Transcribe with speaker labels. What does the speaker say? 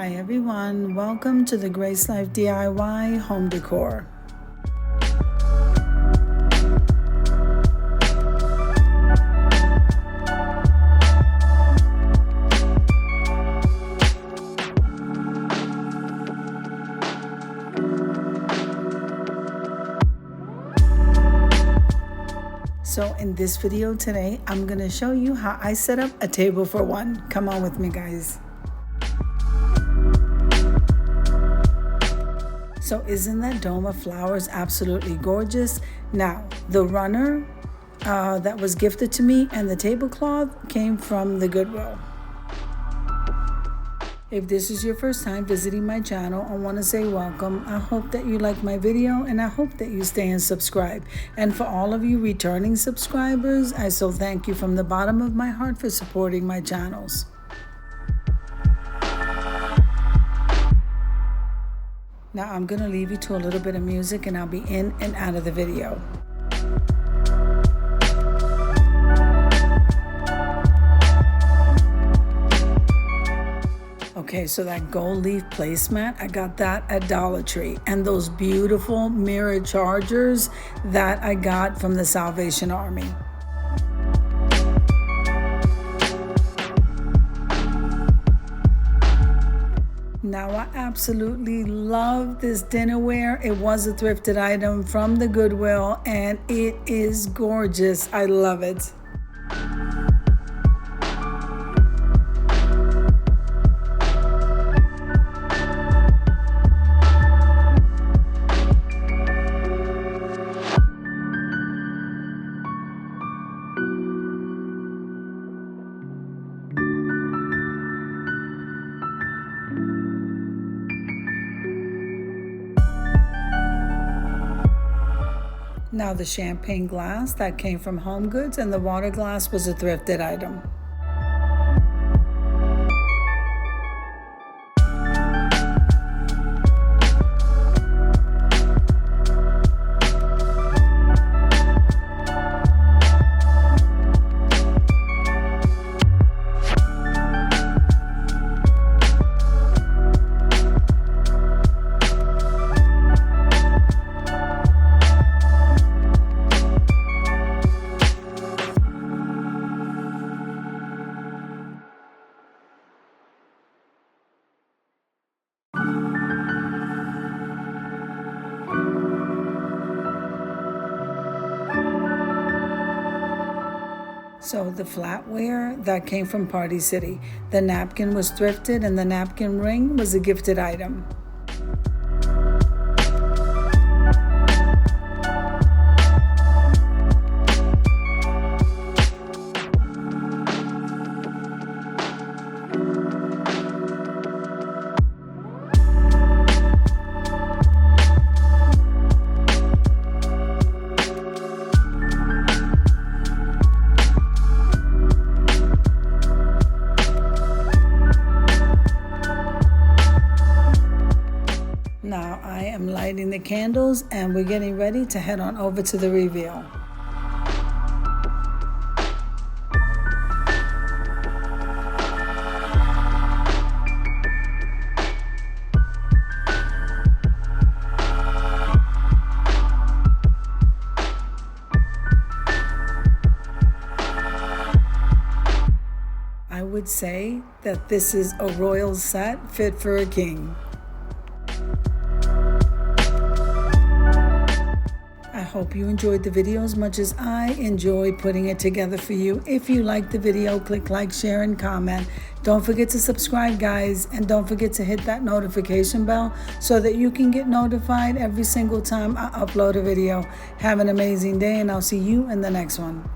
Speaker 1: Hi everyone, welcome to the Grace Life DIY home decor. So in this video today, I'm going to show you how I set up a table for one. Come on with me, guys. So isn't that dome of flowers absolutely gorgeous? Now, the runner that was gifted to me and the tablecloth came from the Goodwill. If this is your first time visiting my channel, I want to say welcome. I hope that you like my video and I hope that you stay and subscribe. And for all of you returning subscribers, I so thank you from the bottom of my heart for supporting my channels. Now I'm going to leave you to a little bit of music and I'll be in and out of the video. Okay, so that gold leaf placemat, I got that at Dollar Tree. And those beautiful mirror chargers that I got from the Salvation Army. Now I absolutely love this dinnerware. It was a thrifted item from the Goodwill and it is gorgeous. I love it. Now the champagne glass that came from Home Goods and the water glass was a thrifted item. So the flatware that came from Party City. The napkin was thrifted and the napkin ring was a gifted item. Now I am lighting the candles and we're getting ready to head on over to the reveal. I would say that this is a royal set fit for a king. I hope you enjoyed the video as much as I enjoy putting it together for you. If you liked the video, click like, share, and comment. Don't forget to subscribe, guys, and don't forget to hit that notification bell so that you can get notified every single time I upload a video. Have an amazing day, and I'll see you in the next one.